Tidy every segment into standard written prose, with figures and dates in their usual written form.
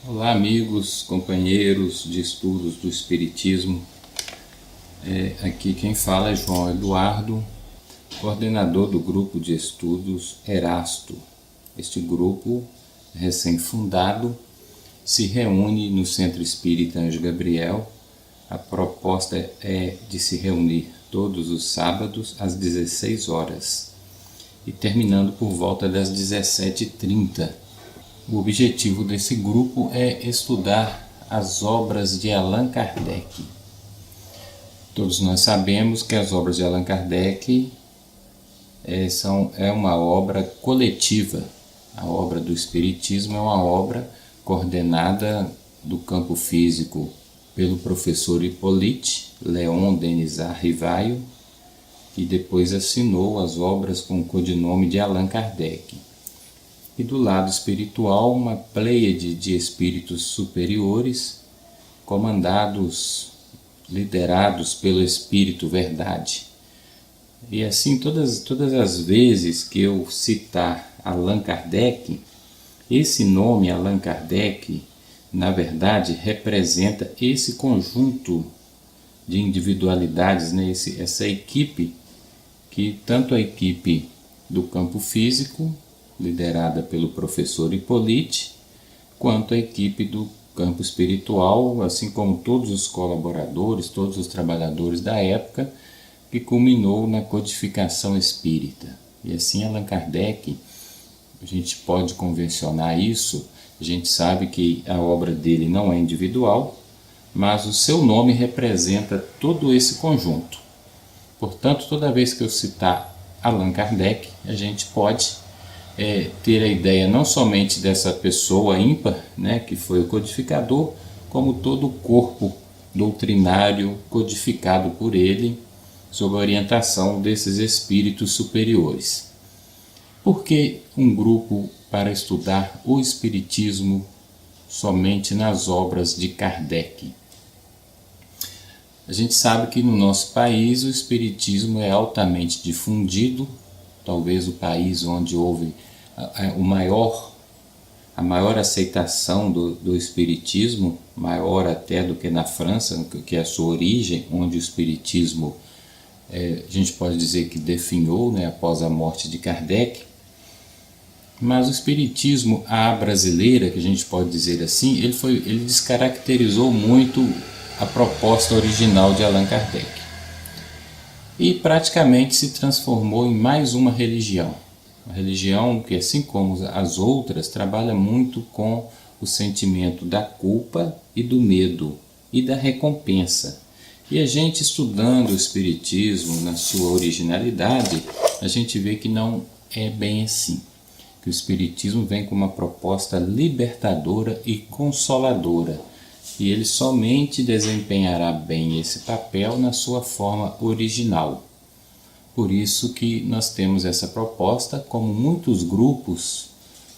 Olá, amigos, companheiros de estudos do Espiritismo. Aqui quem fala é João Eduardo, coordenador do grupo de estudos Erasto. Este grupo, recém-fundado, se reúne no Centro Espírita Anjo Gabriel. A proposta é de se reunir todos os sábados às 16 horas e terminando por volta das 17h30. O objetivo desse grupo é estudar as obras de Allan Kardec. Todos nós sabemos que as obras de Allan Kardec é uma obra coletiva. A obra do Espiritismo é uma obra coordenada do campo físico pelo professor Hippolyte Léon Denisard Rivaio, que depois assinou as obras com o codinome de Allan Kardec. E do lado espiritual, uma pleiade de espíritos superiores, liderados pelo Espírito Verdade. E assim, todas as vezes que eu citar Allan Kardec, esse nome Allan Kardec, na verdade, representa esse conjunto de individualidades, né? Essa equipe, que tanto a equipe do campo físico, liderada pelo professor Hippolyte, quanto a equipe do campo espiritual, assim como todos os colaboradores, todos os trabalhadores da época, que culminou na codificação espírita. E assim Allan Kardec, a gente pode convencionar isso, a gente sabe que a obra dele não é individual, mas o seu nome representa todo esse conjunto. Portanto, toda vez que eu citar Allan Kardec, a gente pode ter a ideia não somente dessa pessoa ímpar, né, que foi o codificador, como todo o corpo doutrinário codificado por ele, sob a orientação desses espíritos superiores. Por que um grupo para estudar o Espiritismo somente nas obras de Kardec? A gente sabe que no nosso país o Espiritismo é altamente difundido, talvez o país onde houve a maior aceitação do Espiritismo, maior até do que na França, que é a sua origem, onde o Espiritismo, a gente pode dizer que definhou, né, após a morte de Kardec. Mas o Espiritismo à brasileira, que a gente pode dizer assim, ele descaracterizou muito a proposta original de Allan Kardec. E praticamente se transformou em mais uma religião. Uma religião que, assim como as outras, trabalha muito com o sentimento da culpa e do medo e da recompensa. E a gente, estudando o Espiritismo na sua originalidade, a gente vê que não é bem assim. Que o Espiritismo vem com uma proposta libertadora e consoladora. E ele somente desempenhará bem esse papel na sua forma original. Por isso que nós temos essa proposta, como muitos grupos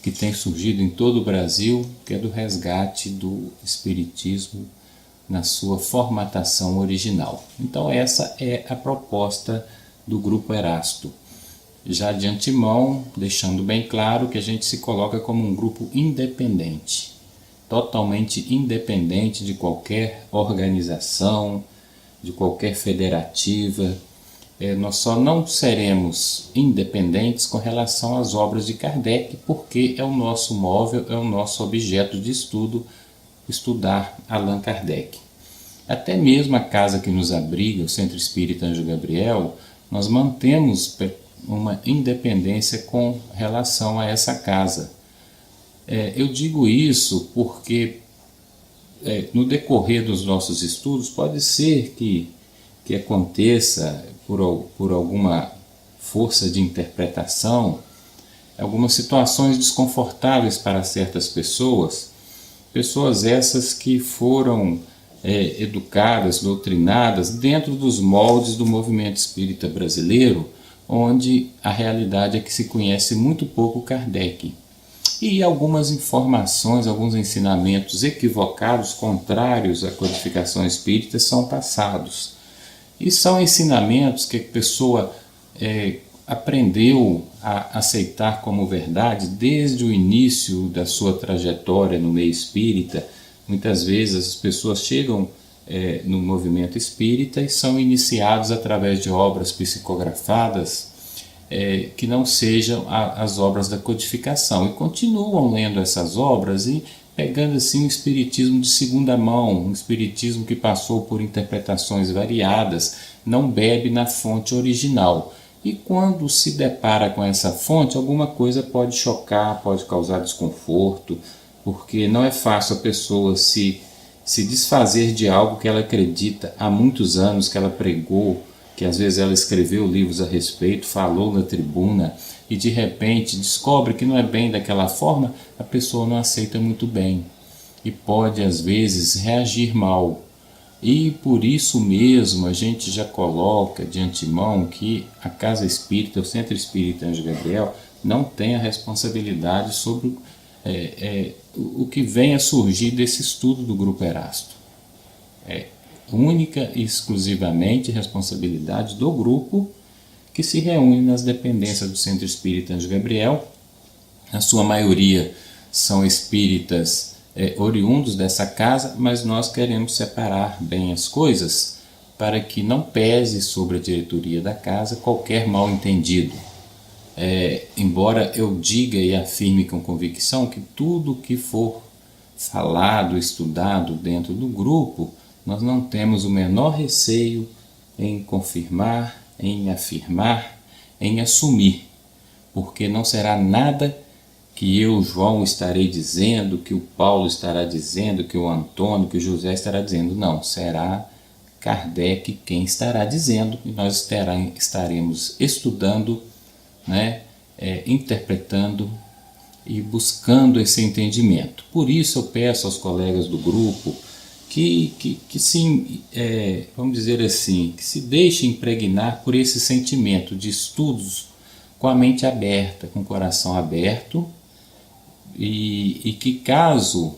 que têm surgido em todo o Brasil, que é do resgate do Espiritismo na sua formatação original. Então essa é a proposta do Grupo Erasto. Já de antemão, deixando bem claro que a gente se coloca como um grupo independente, totalmente independente de qualquer organização, de qualquer federativa. Nós só não seremos independentes com relação às obras de Kardec, porque é o nosso móvel, é o nosso objeto de estudo, estudar Allan Kardec. Até mesmo a casa que nos abriga, o Centro Espírita Anjo Gabriel, nós mantemos uma independência com relação a essa casa. Eu digo isso porque no decorrer dos nossos estudos pode ser que aconteça por alguma força de interpretação, algumas situações desconfortáveis para certas pessoas essas que foram educadas, doutrinadas dentro dos moldes do movimento espírita brasileiro, onde a realidade é que se conhece muito pouco Kardec. E algumas informações, alguns ensinamentos equivocados, contrários à codificação espírita, são passados. E são ensinamentos que a pessoa aprendeu a aceitar como verdade desde o início da sua trajetória no meio espírita. Muitas vezes as pessoas chegam no movimento espírita e são iniciados através de obras psicografadas que não sejam as obras da codificação, e continuam lendo essas obras e pegando assim um espiritismo de segunda mão, um espiritismo que passou por interpretações variadas, não bebe na fonte original. E quando se depara com essa fonte, alguma coisa pode chocar, pode causar desconforto, porque não é fácil a pessoa se desfazer de algo que ela acredita há muitos anos, que ela pregou, que às vezes ela escreveu livros a respeito, falou na tribuna, e de repente descobre que não é bem daquela forma, a pessoa não aceita muito bem e pode às vezes reagir mal. E por isso mesmo a gente já coloca de antemão que a Casa Espírita, o Centro Espírita Anjo Gabriel, não tem a responsabilidade sobre o que vem a surgir desse estudo do Grupo Erasto. É única e exclusivamente responsabilidade do grupo que se reúne nas dependências do Centro Espírita Anjo Gabriel. A sua maioria são espíritas oriundos dessa casa, mas nós queremos separar bem as coisas para que não pese sobre a diretoria da casa qualquer mal entendido. Embora eu diga e afirme com convicção que tudo que for falado, estudado dentro do grupo, nós não temos o menor receio em confirmar, em afirmar, em assumir, porque não será nada que eu, João, estarei dizendo, que o Paulo estará dizendo, que o Antônio, que o José estará dizendo. Não, será Kardec quem estará dizendo, e nós estaremos estudando, interpretando e buscando esse entendimento. Por isso eu peço aos colegas do grupo que se, vamos dizer assim, que se deixem impregnar por esse sentimento de estudos com a mente aberta, com o coração aberto, e que caso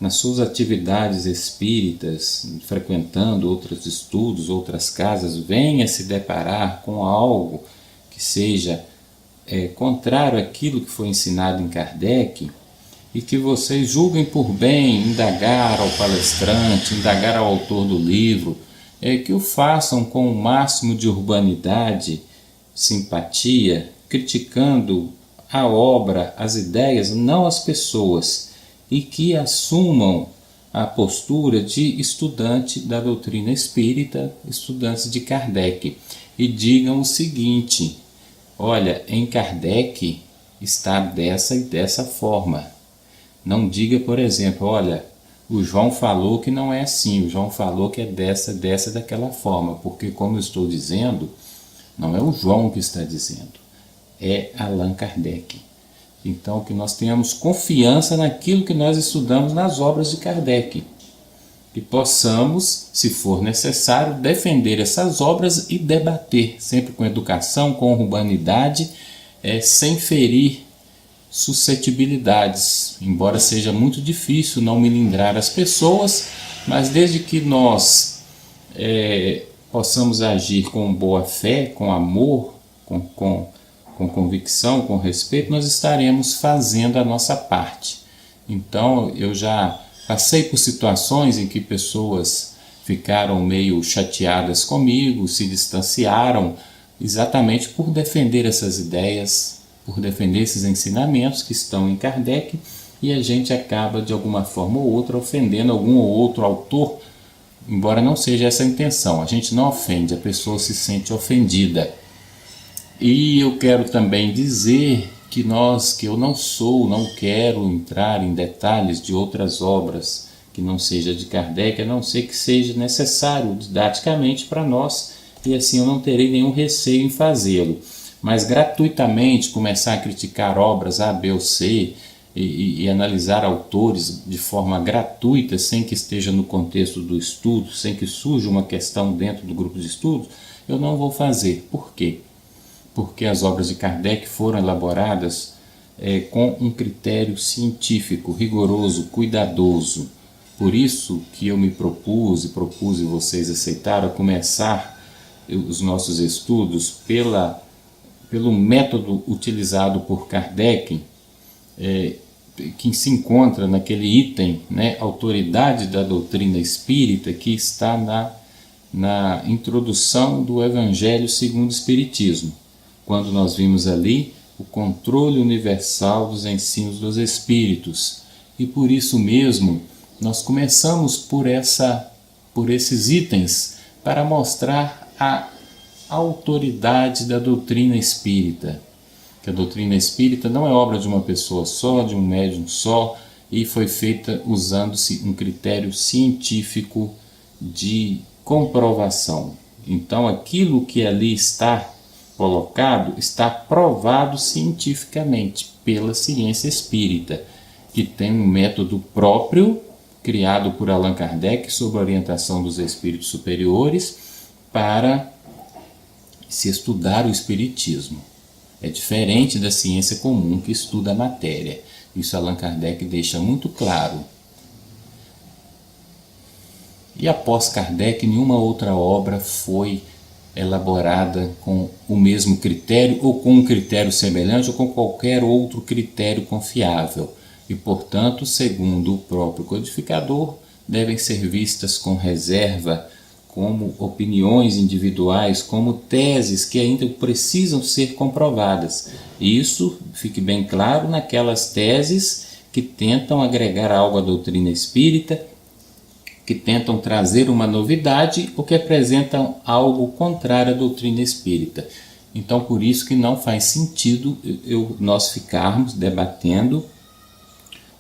nas suas atividades espíritas, frequentando outros estudos, outras casas, venha se deparar com algo que seja contrário àquilo que foi ensinado em Kardec, e que vocês julguem por bem indagar ao palestrante, indagar ao autor do livro, que o façam com o máximo de urbanidade, simpatia, criticando a obra, as ideias, não as pessoas, e que assumam a postura de estudante da doutrina espírita, estudantes de Kardec, e digam o seguinte: olha, em Kardec está dessa e dessa forma. Não diga, por exemplo, olha, o João falou que não é assim, o João falou que é dessa, daquela forma, porque, como eu estou dizendo, não é o João que está dizendo, é Allan Kardec. Então, que nós tenhamos confiança naquilo que nós estudamos nas obras de Kardec, que possamos, se for necessário, defender essas obras e debater, sempre com educação, com urbanidade, sem ferir suscetibilidades, embora seja muito difícil não melindrar as pessoas, mas desde que nós possamos agir com boa fé, com amor, com convicção, com respeito, nós estaremos fazendo a nossa parte. Então, eu já passei por situações em que pessoas ficaram meio chateadas comigo, se distanciaram, exatamente por defender essas ideias, por defender esses ensinamentos que estão em Kardec, e a gente acaba de alguma forma ou outra ofendendo algum ou outro autor, embora não seja essa a intenção. A gente não ofende, a pessoa se sente ofendida. E eu quero também dizer que eu não quero entrar em detalhes de outras obras que não seja de Kardec, a não ser que seja necessário didaticamente para nós, e assim eu não terei nenhum receio em fazê-lo. Mas gratuitamente começar a criticar obras A, B ou C e analisar autores de forma gratuita, sem que esteja no contexto do estudo, sem que surja uma questão dentro do grupo de estudos, eu não vou fazer. Por quê? Porque as obras de Kardec foram elaboradas com um critério científico, rigoroso, cuidadoso. Por isso que eu me propus e vocês aceitaram a começar os nossos estudos pelo método utilizado por Kardec, que se encontra naquele item, né, autoridade da doutrina espírita, que está na introdução do Evangelho segundo o Espiritismo, quando nós vimos ali o controle universal dos ensinos dos Espíritos. E por isso mesmo, nós começamos por esses itens para mostrar a autoridade da doutrina espírita. Que a doutrina espírita não é obra de uma pessoa só, de um médium só, e foi feita usando-se um critério científico de comprovação. Então, aquilo que ali está colocado está provado cientificamente pela ciência espírita, que tem um método próprio, criado por Allan Kardec, sob a orientação dos espíritos superiores, para se estudar o espiritismo. É diferente da ciência comum que estuda a matéria. Isso Allan Kardec deixa muito claro. E após Kardec, nenhuma outra obra foi elaborada com o mesmo critério, ou com um critério semelhante, ou com qualquer outro critério confiável. E, portanto, segundo o próprio codificador, devem ser vistas com reserva, como opiniões individuais, como teses que ainda precisam ser comprovadas. Isso, fique bem claro, naquelas teses que tentam agregar algo à doutrina espírita, que tentam trazer uma novidade ou que apresentam algo contrário à doutrina espírita. Então, por isso que não faz sentido nós ficarmos debatendo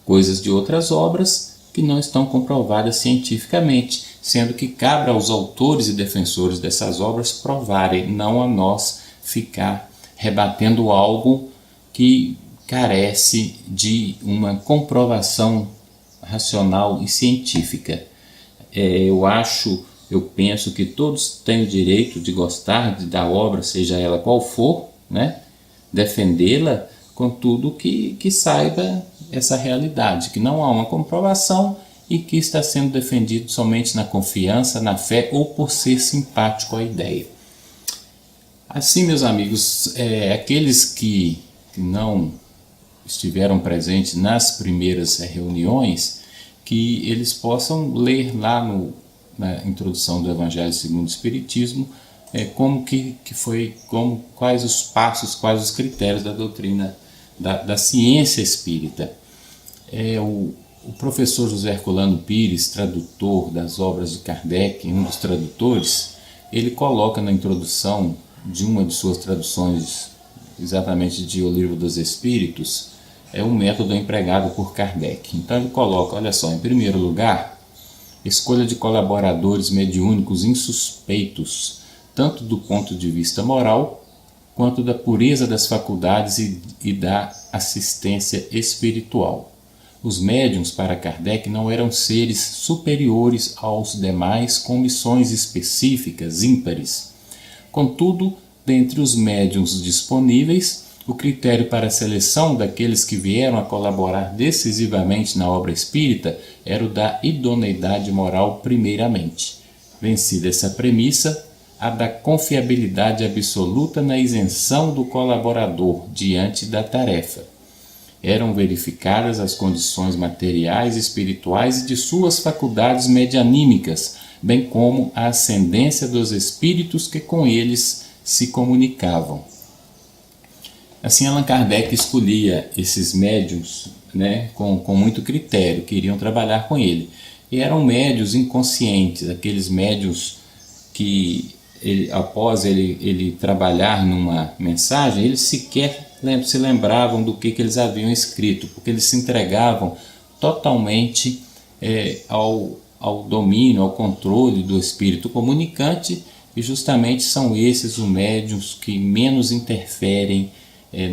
coisas de outras obras que não estão comprovadas cientificamente, sendo que cabe aos autores e defensores dessas obras provarem, não a nós ficar rebatendo algo que carece de uma comprovação racional e científica. Eu penso que todos têm o direito de gostar da obra, seja ela qual for, né? Defendê-la, contudo que saiba essa realidade, que não há uma comprovação e que está sendo defendido somente na confiança, na fé ou por ser simpático à ideia. Assim, meus amigos, aqueles que não estiveram presentes nas primeiras reuniões, que eles possam ler lá na introdução do Evangelho segundo o Espiritismo, quais os passos, quais os critérios da doutrina da ciência espírita. O professor José Herculano Pires, tradutor das obras de Kardec, um dos tradutores, ele coloca na introdução de uma de suas traduções, exatamente de O Livro dos Espíritos, um método empregado por Kardec. Então ele coloca, olha só, em primeiro lugar, escolha de colaboradores mediúnicos insuspeitos, tanto do ponto de vista moral, quanto da pureza das faculdades e da assistência espiritual. Os médiuns para Kardec não eram seres superiores aos demais com missões específicas, ímpares. Contudo, dentre os médiuns disponíveis, o critério para a seleção daqueles que vieram a colaborar decisivamente na obra espírita era o da idoneidade moral primeiramente. Vencida essa premissa, a da confiabilidade absoluta na isenção do colaborador diante da tarefa. Eram verificadas as condições materiais, espirituais e de suas faculdades medianímicas, bem como a ascendência dos espíritos que com eles se comunicavam. Assim, Allan Kardec escolhia esses médiuns, né, com muito critério, que iriam trabalhar com ele. E eram médiuns inconscientes, aqueles médiuns que, após ele trabalhar numa mensagem, eles sequer se lembravam do que eles haviam escrito, porque eles se entregavam totalmente ao domínio, ao controle do espírito comunicante, e justamente são esses os médiuns que menos interferem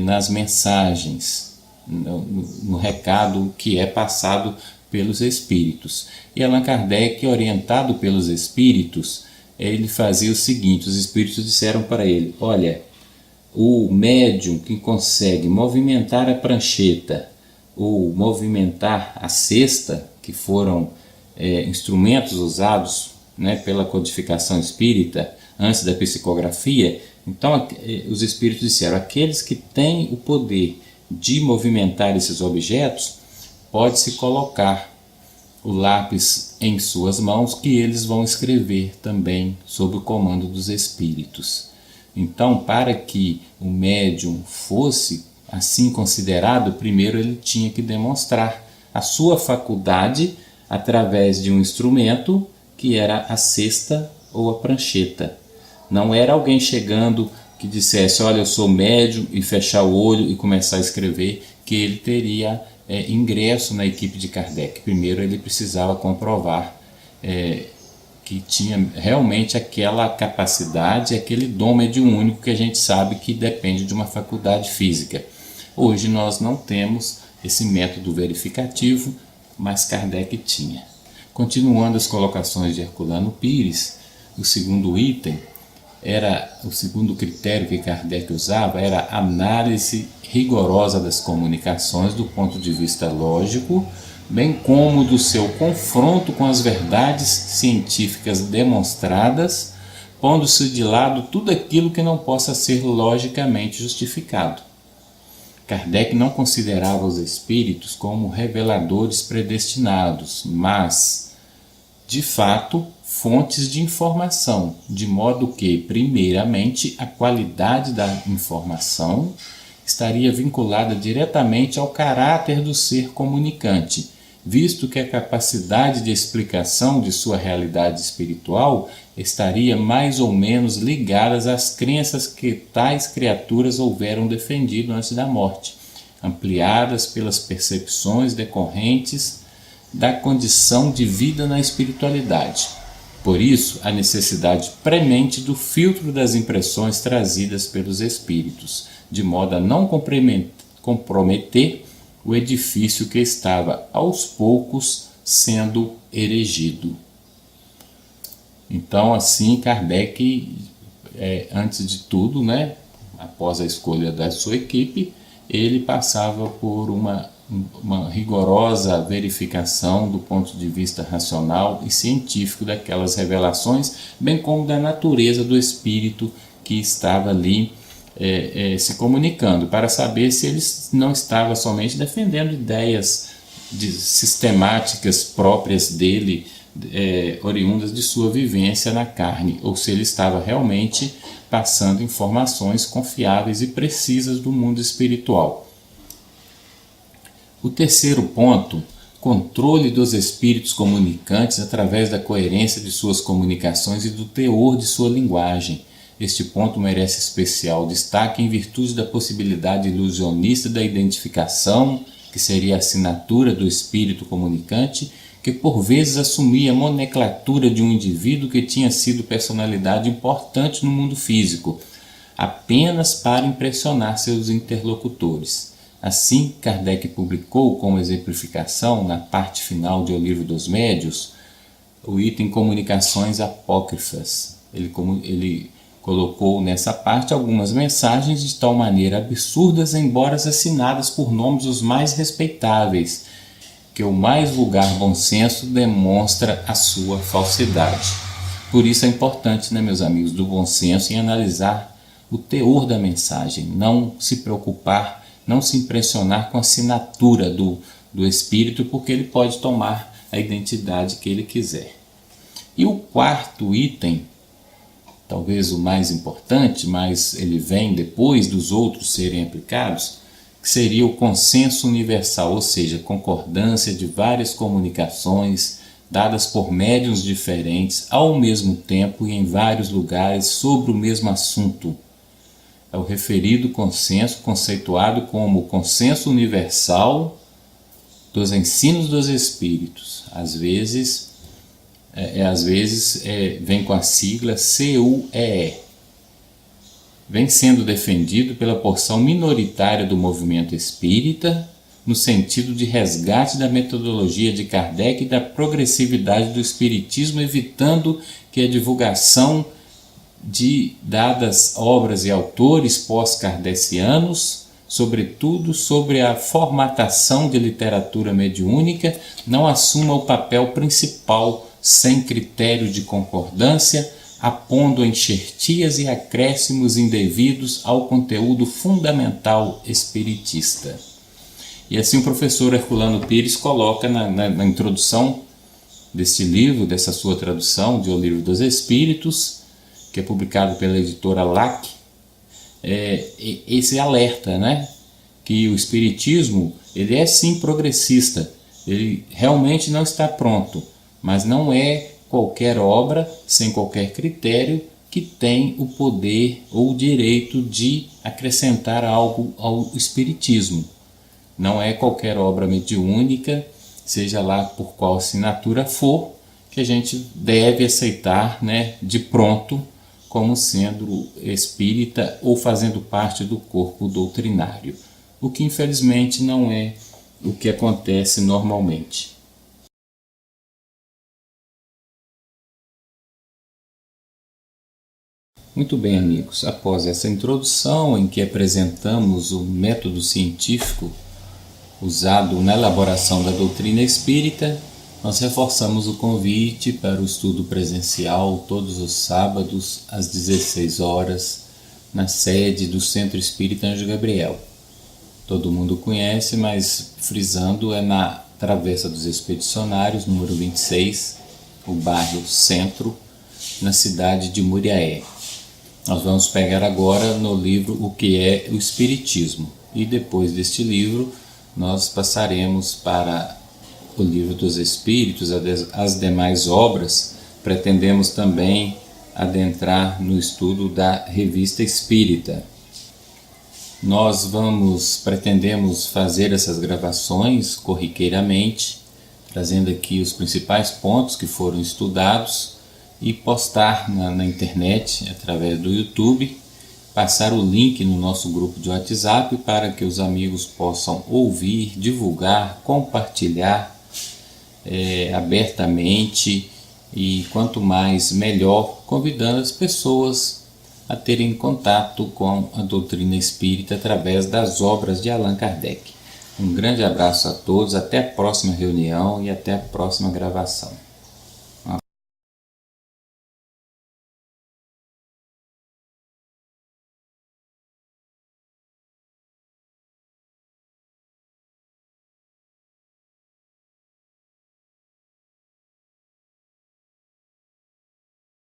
nas mensagens, no recado que é passado pelos espíritos. E Allan Kardec, orientado pelos espíritos, ele fazia o seguinte: os espíritos disseram para ele: olha, o médium que consegue movimentar a prancheta ou movimentar a cesta, que foram instrumentos usados, né, pela codificação espírita, antes da psicografia. Então os espíritos disseram, aqueles que têm o poder de movimentar esses objetos, pode-se colocar o lápis em suas mãos, que eles vão escrever também sob o comando dos espíritos. Então, para que o médium fosse assim considerado, primeiro ele tinha que demonstrar a sua faculdade através de um instrumento que era a cesta ou a prancheta. Não era alguém chegando que dissesse, olha, eu sou médium, e fechar o olho e começar a escrever, que ele teria ingresso na equipe de Kardec. Primeiro ele precisava comprovar que tinha realmente aquela capacidade, aquele dom mediúnico que a gente sabe que depende de uma faculdade física. Hoje nós não temos esse método verificativo, mas Kardec tinha. Continuando as colocações de Herculano Pires, o segundo item, o segundo critério que Kardec usava era a análise rigorosa das comunicações do ponto de vista lógico, bem como do seu confronto com as verdades científicas demonstradas, pondo-se de lado tudo aquilo que não possa ser logicamente justificado. Kardec não considerava os espíritos como reveladores predestinados, mas, de fato, fontes de informação, de modo que, primeiramente, a qualidade da informação estaria vinculada diretamente ao caráter do ser comunicante, visto que a capacidade de explicação de sua realidade espiritual estaria mais ou menos ligada às crenças que tais criaturas houveram defendido antes da morte, ampliadas pelas percepções decorrentes da condição de vida na espiritualidade. Por isso, a necessidade premente do filtro das impressões trazidas pelos espíritos, de modo a não comprometer o edifício que estava aos poucos sendo erigido. Então, assim, Kardec, antes de tudo, após a escolha da sua equipe, ele passava por uma rigorosa verificação do ponto de vista racional e científico daquelas revelações, bem como da natureza do espírito que estava ali se comunicando, para saber se ele não estava somente defendendo ideias sistemáticas próprias dele, oriundas de sua vivência na carne, ou se ele estava realmente passando informações confiáveis e precisas do mundo espiritual. O terceiro ponto, controle dos espíritos comunicantes através da coerência de suas comunicações e do teor de sua linguagem. Este ponto merece especial destaque em virtude da possibilidade ilusionista da identificação, que seria a assinatura do espírito comunicante, que por vezes assumia a nomenclatura de um indivíduo que tinha sido personalidade importante no mundo físico, apenas para impressionar seus interlocutores. Assim, Kardec publicou como exemplificação, na parte final de O Livro dos Médiuns, o item Comunicações Apócrifas. Ele colocou nessa parte algumas mensagens de tal maneira absurdas, embora assinadas por nomes os mais respeitáveis, que o mais vulgar bom senso demonstra a sua falsidade. Por isso é importante, meus amigos, do bom senso, em analisar o teor da mensagem, não se preocupar, não se impressionar com a assinatura do espírito, porque ele pode tomar a identidade que ele quiser. E o quarto item, talvez o mais importante, mas ele vem depois dos outros serem aplicados, que seria o consenso universal, ou seja, concordância de várias comunicações dadas por médiuns diferentes ao mesmo tempo e em vários lugares sobre o mesmo assunto. É o referido consenso, conceituado como consenso universal dos ensinos dos espíritos. Às vezes vem com a sigla CUEE. Vem sendo defendido pela porção minoritária do movimento espírita, no sentido de resgate da metodologia de Kardec e da progressividade do espiritismo, evitando que a divulgação de dadas obras e autores pós-kardecianos, sobretudo sobre a formatação de literatura mediúnica, não assuma o papel principal sem critério de concordância, apondo enxertias e acréscimos indevidos ao conteúdo fundamental espiritista. E assim o professor Herculano Pires coloca na introdução deste livro, dessa sua tradução de O Livro dos Espíritos, que é publicado pela editora LAC, esse alerta, né? Que o espiritismo, ele é sim progressista, ele realmente não está pronto, mas não é qualquer obra, sem qualquer critério, que tem o poder ou o direito de acrescentar algo ao espiritismo. Não é qualquer obra mediúnica, seja lá por qual assinatura for, que a gente deve aceitar, né, de pronto como sendo espírita ou fazendo parte do corpo doutrinário, o que infelizmente não é o que acontece normalmente. Muito bem, amigos, após essa introdução em que apresentamos o método científico usado na elaboração da doutrina espírita, nós reforçamos o convite para o estudo presencial todos os sábados às 16 horas na sede do Centro Espírita Anjo Gabriel. Todo mundo conhece, mas frisando, é na Travessa dos Expedicionários, número 26, o bairro Centro, na cidade de Muriaé. Nós vamos pegar agora no livro O que é o Espiritismo, e depois deste livro nós passaremos para o Livro dos Espíritos, as demais obras. Pretendemos também adentrar no estudo da Revista Espírita. Nós pretendemos fazer essas gravações corriqueiramente, trazendo aqui os principais pontos que foram estudados e postar na internet, através do YouTube, passar o link no nosso grupo de WhatsApp para que os amigos possam ouvir, divulgar, compartilhar abertamente, e quanto mais melhor, convidando as pessoas a terem contato com a doutrina espírita através das obras de Allan Kardec. Um grande abraço a todos, até a próxima reunião e até a próxima gravação.